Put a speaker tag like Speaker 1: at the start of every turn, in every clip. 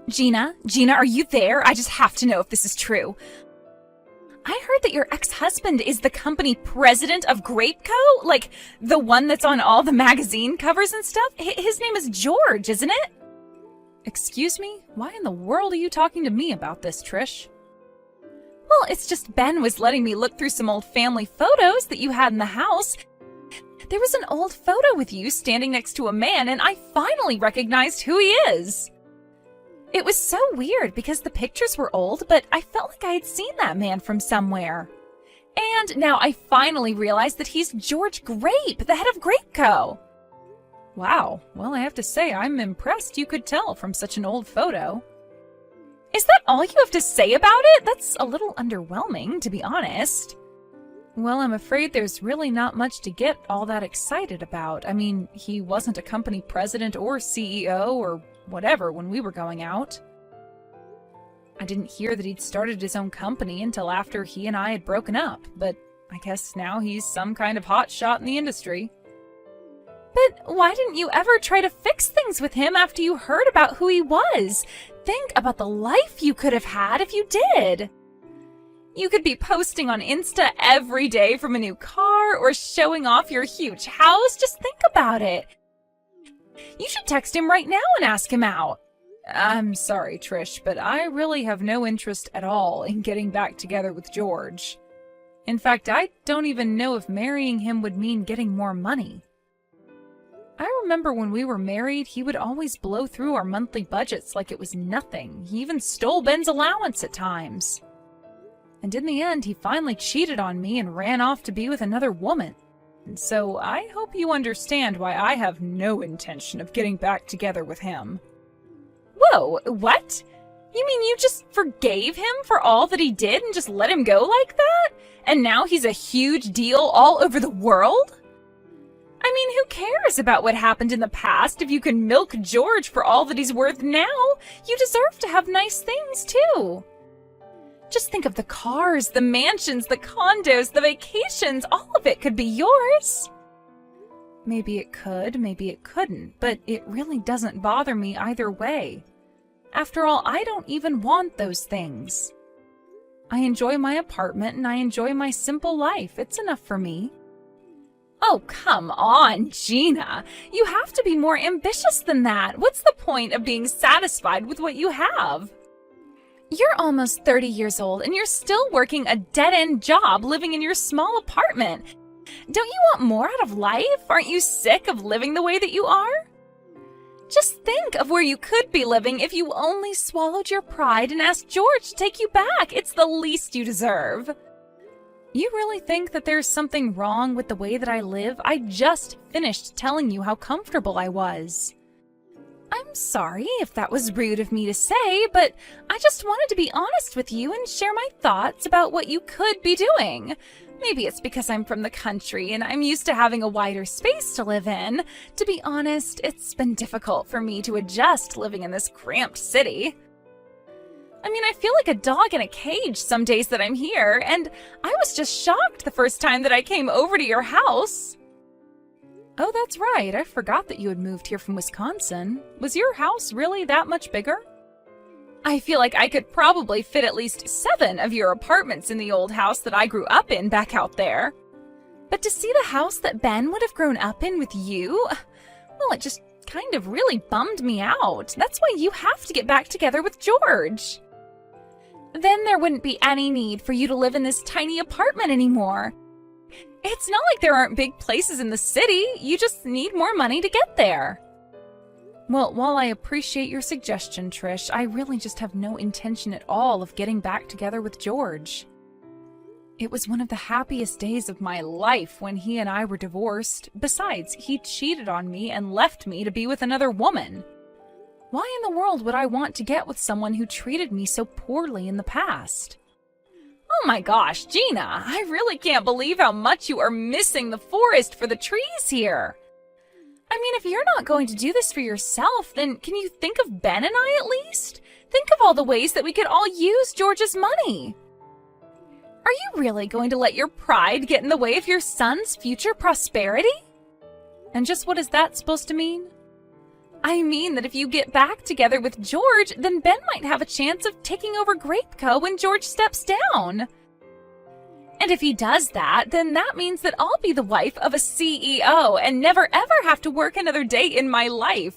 Speaker 1: Gina, are you there? I just have to know if this is true. I heard that your ex-husband is the company president of Grapeco? Like, the one that's on all the magazine covers and stuff? His name is George, isn't it? Excuse me? Why in the world are you talking to me about this, Trish? Well, it's just Ben was letting me look through some old family photos that you had in the house. There was an old photo with you standing next to a man, and I finally recognized who he is. It was so weird because the pictures were old, but I felt like I had seen that man from somewhere. And now I finally realized that he's George Grape, the head of Grapeco. Wow, well, I have to say I'm impressed you could tell from such an old photo. Is that all you have to say about it? That's a little underwhelming, to be honest. Well, I'm afraid there's really not much to get all that excited about. I mean, he wasn't a company president or CEO or whatever when we were going out. I didn't hear that he'd started his own company until after he and I had broken up, but I guess now he's some kind of hot shot in the industry. But why didn't you ever try to fix things with him after you heard about who he was? Think about the life you could have had if you did. You could be posting on Insta every day from a new car or showing off your huge house. Just think about it. You should text him right now and ask him out. I'm sorry, Trish, but I really have no interest at all in getting back together with George. In fact, I don't even know if marrying him would mean getting more money. I remember when we were married, he would always blow through our monthly budgets like it was nothing. He even stole Ben's allowance at times. And in the end, he finally cheated on me and ran off to be with another woman. And so I hope you understand why I have no intention of getting back together with him. Whoa, what? You mean you just forgave him for all that he did and just let him go like that? And now he's a huge deal all over the world? I mean, who cares about what happened in the past if you can milk George for all that he's worth now? You deserve to have nice things, too. Just think of the cars, the mansions, the condos, the vacations. All of it could be yours. Maybe it could, maybe it couldn't, but it really doesn't bother me either way. After all, I don't even want those things. I enjoy my apartment and I enjoy my simple life. It's enough for me. Oh, come on, Gina. You have to be more ambitious than that. What's the point of being satisfied with what you have? You're almost 30 years old and you're still working a dead-end job living in your small apartment. Don't you want more out of life? Aren't you sick of living the way that you are? Just think of where you could be living if you only swallowed your pride and asked George to take you back. It's the least you deserve. You really think that there's something wrong with the way that I live? I just finished telling you how comfortable I was. I'm sorry if that was rude of me to say, but I just wanted to be honest with you and share my thoughts about what you could be doing. Maybe it's because I'm from the country and I'm used to having a wider space to live in. To be honest, it's been difficult for me to adjust living in this cramped city. I mean, I feel like a dog in a cage some days that I'm here, and I was just shocked the first time that I came over to your house. Oh, that's right. I forgot that you had moved here from Wisconsin. Was your house really that much bigger? I feel like I could probably fit at least 7 of your apartments in the old house that I grew up in back out there. But to see the house that Ben would have grown up in with you, well, it just kind of really bummed me out. That's why you have to get back together with George. Then there wouldn't be any need for you to live in this tiny apartment anymore. It's not like there aren't big places in the city. You just need more money to get there. Well, while I appreciate your suggestion, Trish, I really just have no intention at all of getting back together with George. It was one of the happiest days of my life when he and I were divorced. Besides, he cheated on me and left me to be with another woman. Why in the world would I want to get with someone who treated me so poorly in the past? Oh my gosh, Gina, I really can't believe how much you are missing the forest for the trees here. I mean, if you're not going to do this for yourself, then can you think of Ben and I at least? Think of all the ways that we could all use George's money. Are you really going to let your pride get in the way of your son's future prosperity? And just what is that supposed to mean? I mean that if you get back together with George, then Ben might have a chance of taking over Grape Co. when George steps down. And if he does that, then that means that I'll be the wife of a CEO and never ever have to work another day in my life.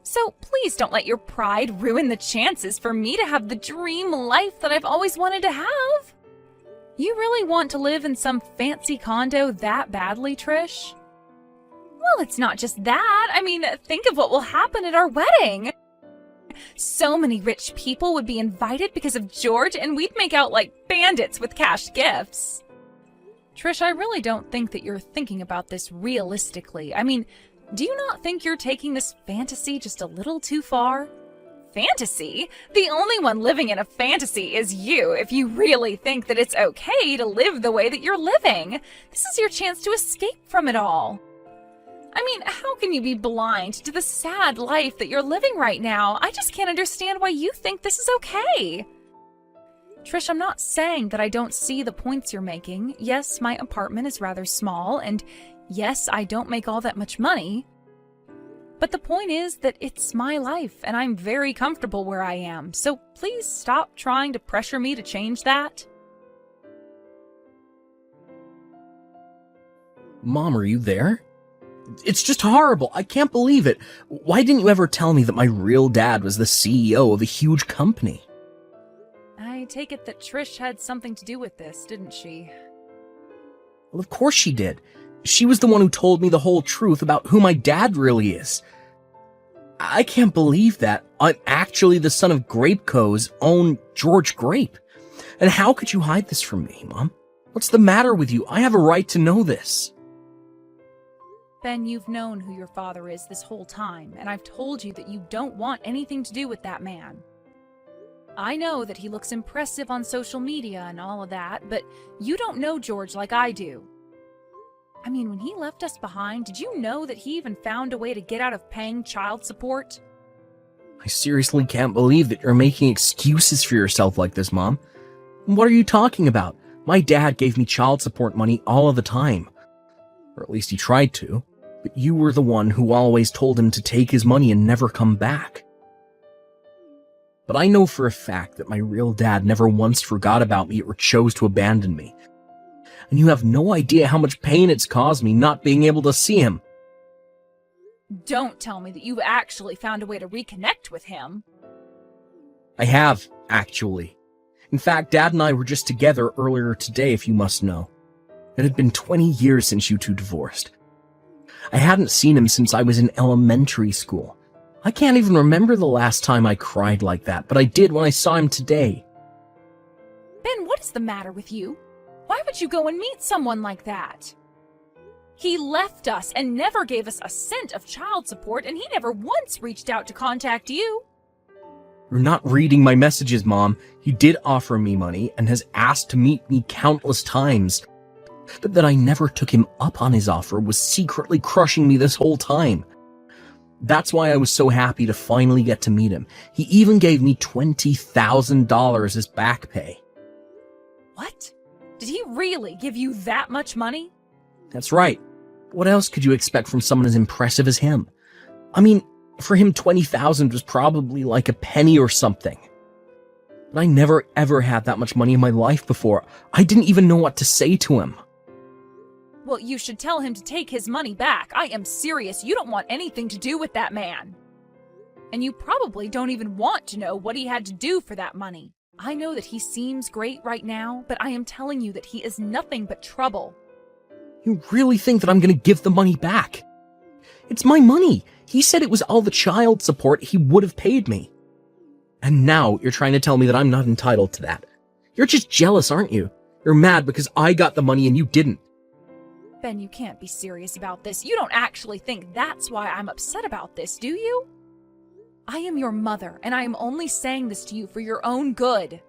Speaker 1: So please don't let your pride ruin the chances for me to have the dream life that I've always wanted to have. You really want to live in some fancy condo that badly, Trish? Well, it's not just that. I mean, think of what will happen at our wedding. So many rich people would be invited because of George, and we'd make out like bandits with cash gifts. Trish, I really don't think that you're thinking about this realistically. I mean, do you not think you're taking this fantasy just a little too far? Fantasy? The only one living in a fantasy is you, if you really think that it's okay to live the way that you're living. This is your chance to escape from it all. I mean, how can you be blind to the sad life that you're living right now? I just can't understand why you think this is okay. Trish, I'm not saying that I don't see the points you're making. Yes, my apartment is rather small, and yes, I don't make all that much money. But the point is that it's my life, and I'm very comfortable where I am. So please stop trying to pressure me to change that.
Speaker 2: Mom, are you there? It's just horrible. I can't believe it. Why didn't you ever tell me that my real dad was the CEO of a huge company?
Speaker 1: I take it that Trish had something to do with this, didn't she?
Speaker 2: Well, of course she did. She was the one who told me the whole truth about who my dad really is. I can't believe that. I'm actually the son of Grape Co.'s own George Grape. And how could you hide this from me, Mom? What's the matter with you? I have a right to know this.
Speaker 1: Ben, you've known who your father is this whole time, and I've told you that you don't want anything to do with that man. I know that he looks impressive on social media and all of that, but you don't know George like I do. I mean, when he left us behind, did you know that he even found a way to get out of paying child support?
Speaker 2: I seriously can't believe that you're making excuses for yourself like this, Mom. What are you talking about? My dad gave me child support money all of the time. Or at least he tried to. But you were the one who always told him to take his money and never come back. But I know for a fact that my real dad never once forgot about me or chose to abandon me. And you have no idea how much pain it's caused me not being able to see him.
Speaker 1: Don't tell me that you've actually found a way to reconnect with him.
Speaker 2: I have, actually. In fact, Dad and I were just together earlier today, if you must know. It had been 20 years since you two divorced. I hadn't seen him since I was in elementary school. I can't even remember the last time I cried like that, but I did when I saw him today.
Speaker 1: Ben, what is the matter with you? Why would you go and meet someone like that? He left us and never gave us a cent of child support, and he never once reached out to contact you.
Speaker 2: You're not reading my messages, Mom. He did offer me money and has asked to meet me countless times. But that I never took him up on his offer was secretly crushing me this whole time. That's why I was so happy to finally get to meet him. He even gave me $20,000 as back pay.
Speaker 1: What? Did he really give you that much money?
Speaker 2: That's right. What else could you expect from someone as impressive as him? I mean, for him, $20,000 was probably like a penny or something. But I never ever had that much money in my life before. I didn't even know what to say to him.
Speaker 1: Well, you should tell him to take his money back. I am serious. You don't want anything to do with that man. And you probably don't even want to know what he had to do for that money. I know that he seems great right now, but I am telling you that he is nothing but trouble.
Speaker 2: You really think that I'm going to give the money back? It's my money. He said it was all the child support he would have paid me. And now you're trying to tell me that I'm not entitled to that. You're just jealous, aren't you? You're mad because I got the money and you didn't.
Speaker 1: Ben, you can't be serious about this. You don't actually think that's why I'm upset about this, do you? I am your mother, and I am only saying this to you for your own good.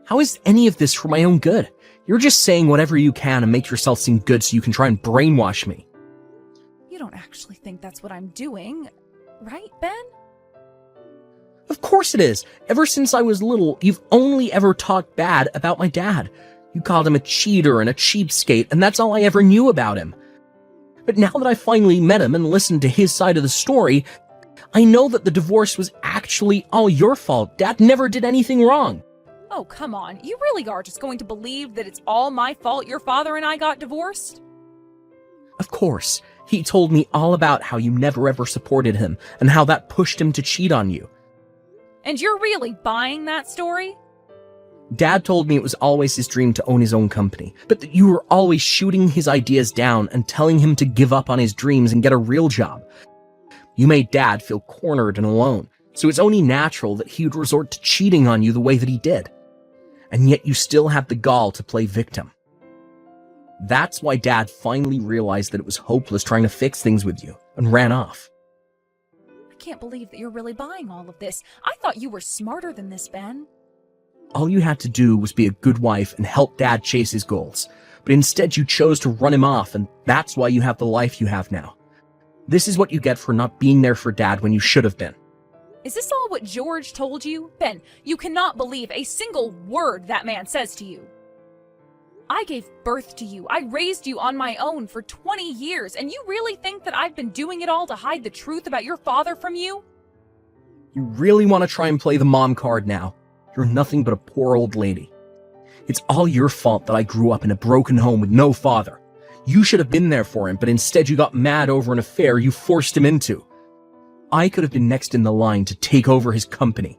Speaker 2: How is any of this for my own good? You're just saying whatever you can to make yourself seem good so you can try and brainwash me.
Speaker 1: You don't actually think that's what I'm doing, right, Ben?
Speaker 2: Of course it is. Ever since I was little, you've only ever talked bad about my dad. You called him a cheater and a cheapskate, and that's all I ever knew about him. But now that I finally met him and listened to his side of the story, I know that the divorce was actually all your fault. Dad never did anything wrong.
Speaker 1: Oh, come on. You really are just going to believe that it's all my fault your father and I got divorced?
Speaker 2: Of course. He told me all about how you never ever supported him and how that pushed him to cheat on you.
Speaker 1: And you're really buying that story?
Speaker 2: Dad told me it was always his dream to own his own company, but that you were always shooting his ideas down and telling him to give up on his dreams and get a real job. You made Dad feel cornered and alone, so it's only natural that he would resort to cheating on you the way that he did. And yet you still had the gall to play victim. That's why Dad finally realized that it was hopeless trying to fix things with you and ran off.
Speaker 1: I can't believe that you're really buying all of this. I thought you were smarter than this, Ben.
Speaker 2: All you had to do was be a good wife and help Dad chase his goals, but instead you chose to run him off, and that's why you have the life you have now. This is what you get for not being there for Dad when you should have been.
Speaker 1: Is this all what George told you? Ben, you cannot believe a single word that man says to you. I gave birth to you. I raised you on my own for 20 years, and you really think that I've been doing it all to hide the truth about your father from you?
Speaker 2: You really want to try and play the mom card now? You're nothing but a poor old lady. It's all your fault that I grew up in a broken home with no father. You should have been there for him, but instead you got mad over an affair you forced him into. I could have been next in the line to take over his company.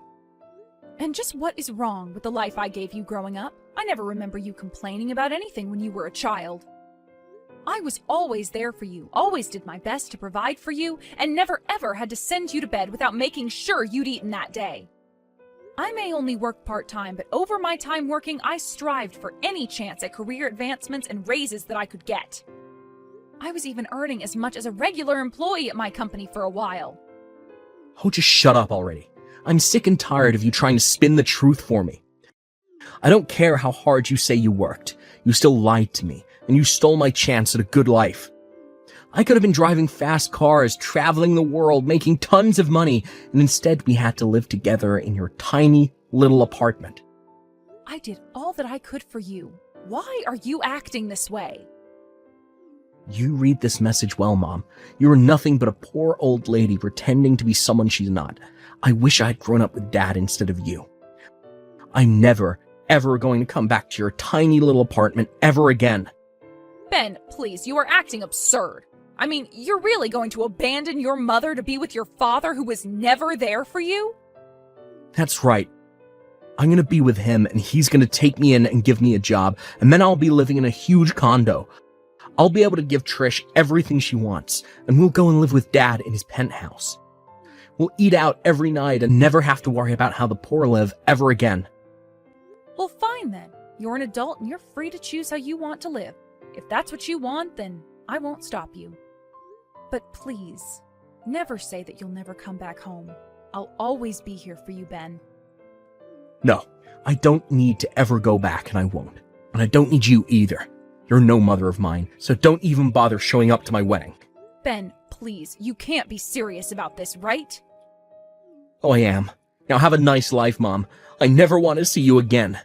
Speaker 1: And just what is wrong with the life I gave you growing up? I never remember you complaining about anything when you were a child. I was always there for you, always did my best to provide for you, and never ever had to send you to bed without making sure you'd eaten that day. I may only work part-time, but over my time working, I strived for any chance at career advancements and raises that I could get. I was even earning as much as a regular employee at my company for a while.
Speaker 2: Oh, just shut up already. I'm sick and tired of you trying to spin the truth for me. I don't care how hard you say you worked. You still lied to me, and you stole my chance at a good life. I could have been driving fast cars, traveling the world, making tons of money, and instead we had to live together in your tiny little apartment.
Speaker 1: I did all that I could for you. Why are you acting this way?
Speaker 2: You read this message well, Mom. You are nothing but a poor old lady pretending to be someone she's not. I wish I had grown up with Dad instead of you. I'm never, ever going to come back to your tiny little apartment ever again.
Speaker 1: Ben, please, you are acting absurd. I mean, you're really going to abandon your mother to be with your father who was never there for you?
Speaker 2: That's right. I'm going to be with him, and he's going to take me in and give me a job, and then I'll be living in a huge condo. I'll be able to give Trish everything she wants, and we'll go and live with Dad in his penthouse. We'll eat out every night and never have to worry about how the poor live ever again.
Speaker 1: Well, fine then. You're an adult and you're free to choose how you want to live. If that's what you want, then I won't stop you. But please, never say that you'll never come back home. I'll always be here for you, Ben.
Speaker 2: No, I don't need to ever go back, and I won't. And I don't need you either. You're no mother of mine, so don't even bother showing up to my wedding.
Speaker 1: Ben, please, you can't be serious about this, right?
Speaker 2: Oh, I am. Now have a nice life, Mom. I never want to see you again.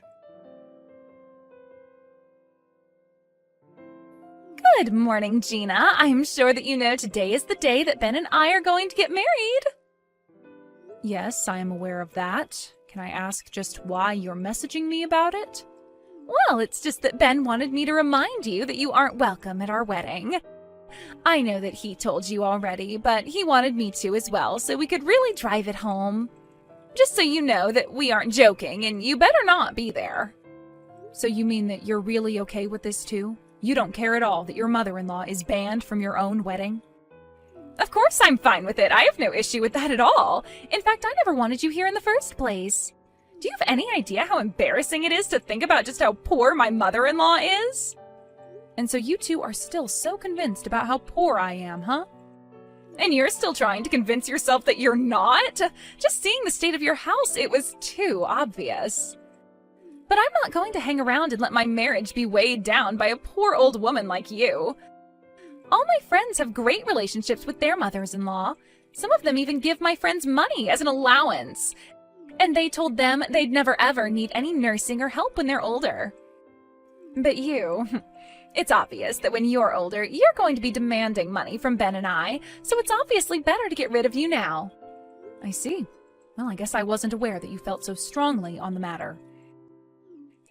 Speaker 1: Good morning, Gina. I'm sure that you know today is the day that Ben and I are going to get married. Yes, I am aware of that. Can I ask just why you're messaging me about it? Well, it's just that Ben wanted me to remind you that you aren't welcome at our wedding. I know that he told you already, but he wanted me to as well, so we could really drive it home. Just so you know that we aren't joking, and you better not be there. So you mean that you're really okay with this too? You don't care at all that your mother-in-law is banned from your own wedding? Of course I'm fine with it. I have no issue with that at all. In fact, I never wanted you here in the first place. Do you have any idea how embarrassing it is to think about just how poor my mother-in-law is? And so you two are still so convinced about how poor I am, huh? And you're still trying to convince yourself that you're not? Just seeing the state of your house, it was too obvious. But I'm not going to hang around and let my marriage be weighed down by a poor old woman like you. All my friends have great relationships with their mothers-in-law. Some of them even give my friends money as an allowance. And they told them they'd never ever need any nursing or help when they're older. But you It's obvious that when you're older, you're going to be demanding money from Ben and I, so it's obviously better to get rid of you now. I see. Well, I guess I wasn't aware that you felt so strongly on the matter.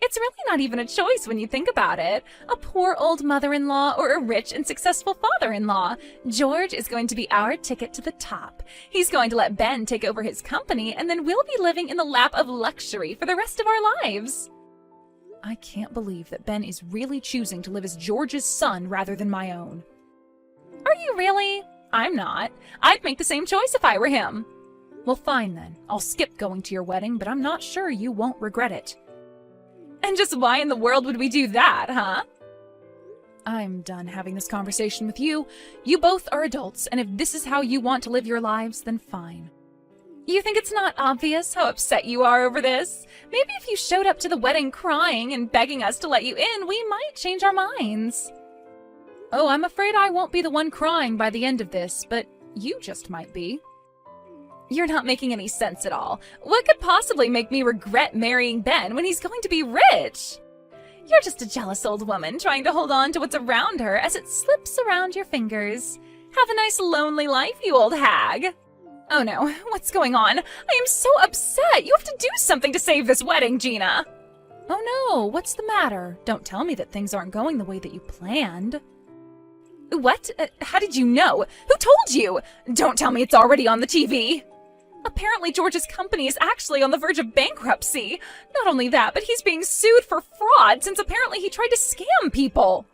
Speaker 1: It's really not even a choice when you think about it. A poor old mother-in-law or a rich and successful father-in-law. George is going to be our ticket to the top. He's going to let Ben take over his company, and then we'll be living in the lap of luxury for the rest of our lives. I can't believe that Ben is really choosing to live as George's son rather than my own. Are you really? I'm not. I'd make the same choice if I were him. Well, fine then. I'll skip going to your wedding, but I'm not sure you won't regret it. And just why in the world would we do that, huh? I'm done having this conversation with you. You both are adults, and if this is how you want to live your lives, then fine. You think it's not obvious how upset you are over this? Maybe if you showed up to the wedding crying and begging us to let you in, we might change our minds. Oh, I'm afraid I won't be the one crying by the end of this, but you just might be. You're not making any sense at all. What could possibly make me regret marrying Ben when he's going to be rich? You're just a jealous old woman trying to hold on to what's around her as it slips around your fingers. Have a nice lonely life, you old hag. Oh no, what's going on? I am so upset. You have to do something to save this wedding, Gina. Oh no, what's the matter? Don't tell me that things aren't going the way that you planned. What? How did you know? Who told you? Don't tell me it's already on the TV. Apparently George's company is actually on the verge of bankruptcy. Not only that, but he's being sued for fraud since apparently he tried to scam people.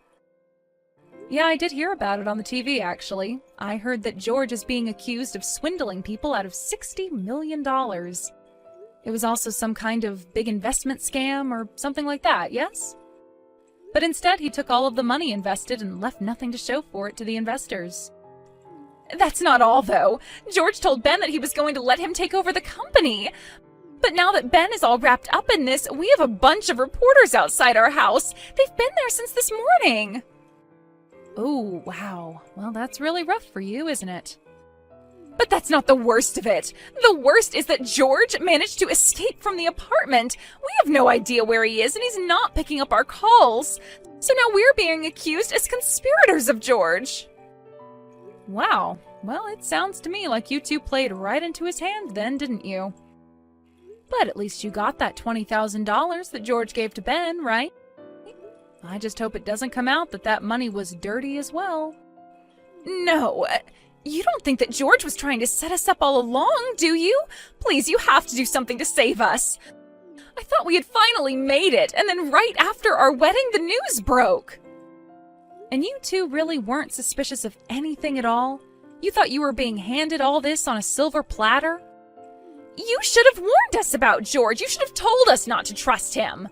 Speaker 1: Yeah, I did hear about it on the TV, actually. I heard that George is being accused of swindling people out of $60 million. It was also some kind of big investment scam or something like that, yes? But instead, he took all of the money invested and left nothing to show for it to the investors. That's not all, though. George told Ben that he was going to let him take over the company. But now that Ben is all wrapped up in this, we have a bunch of reporters outside our house. They've been there since this morning. Oh, wow. Well, that's really rough for you, isn't it? But that's not the worst of it. The worst is that George managed to escape from the apartment. We have no idea where he is, and he's not picking up our calls. So now we're being accused as conspirators of George. Wow. Well, it sounds to me like you two played right into his hand then, didn't you? But at least you got that $20,000 that George gave to Ben, right? I just hope it doesn't come out that that money was dirty as well. No, you don't think that George was trying to set us up all along, do you? Please, you have to do something to save us. I thought we had finally made it, and then right after our wedding, the news broke. And you two really weren't suspicious of anything at all? You thought you were being handed all this on a silver platter? You should have warned us about George. You should have told us not to trust him.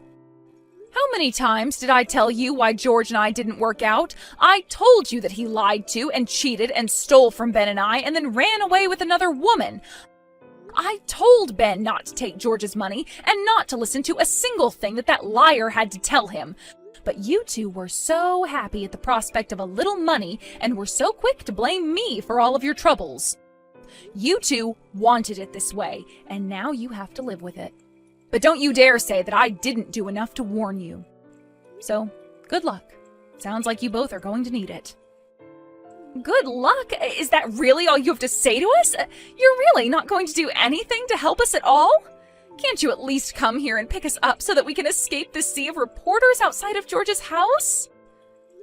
Speaker 1: How many times did I tell you why George and I didn't work out? I told you that he lied to and cheated and stole from Ben and I and then ran away with another woman. I told Ben not to take George's money and not to listen to a single thing that liar had to tell him. But you two were so happy at the prospect of a little money and were so quick to blame me for all of your troubles. You two wanted it this way, and now you have to live with it. But don't you dare say that I didn't do enough to warn you. So, good luck. Sounds like you both are going to need it. Good luck? Is that really all you have to say to us? You're really not going to do anything to help us at all? Can't you at least come here and pick us up so that we can escape the sea of reporters outside of George's house?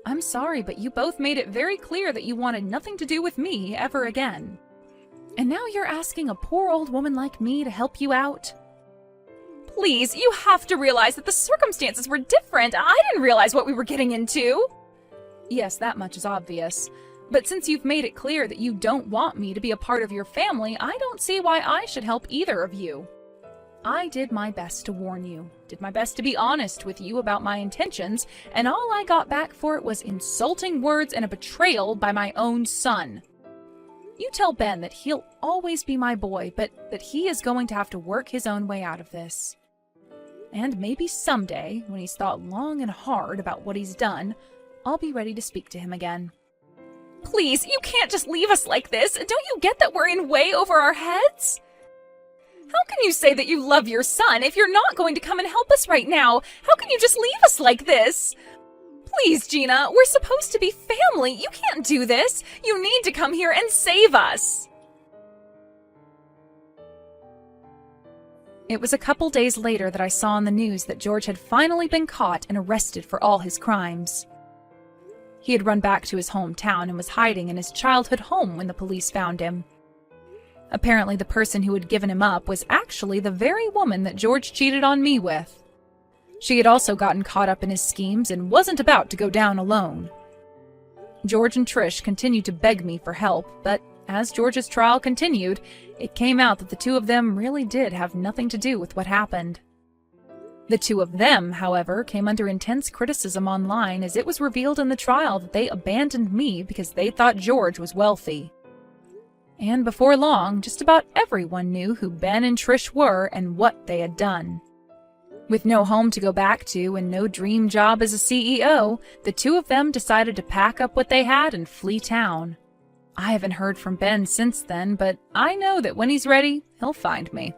Speaker 1: I'm sorry, but you both made it very clear that you wanted nothing to do with me ever again. And now you're asking a poor old woman like me to help you out? Please, you have to realize that the circumstances were different. I didn't realize what we were getting into. Yes, that much is obvious. But since you've made it clear that you don't want me to be a part of your family, I don't see why I should help either of you. I did my best to warn you, did my best to be honest with you about my intentions, and all I got back for it was insulting words and a betrayal by my own son. You tell Ben that he'll always be my boy, but that he is going to have to work his own way out of this. And maybe someday, when he's thought long and hard about what he's done, I'll be ready to speak to him again. Please, you can't just leave us like this. Don't you get that we're in way over our heads? How can you say that you love your son if you're not going to come and help us right now? How can you just leave us like this? Please, Gina, we're supposed to be family. You can't do this. You need to come here and save us. It was a couple days later that I saw on the news that George had finally been caught and arrested for all his crimes. He had run back to his hometown and was hiding in his childhood home when the police found him. Apparently, the person who had given him up was actually the very woman that George cheated on me with. She had also gotten caught up in his schemes and wasn't about to go down alone. George and Trish continued to beg me for help, but as George's trial continued, it came out that the two of them really did have nothing to do with what happened. The two of them, however, came under intense criticism online as it was revealed in the trial that they abandoned me because they thought George was wealthy. And before long, just about everyone knew who Ben and Trish were and what they had done. With no home to go back to and no dream job as a CEO, the two of them decided to pack up what they had and flee town. I haven't heard from Ben since then, but I know that when he's ready, he'll find me.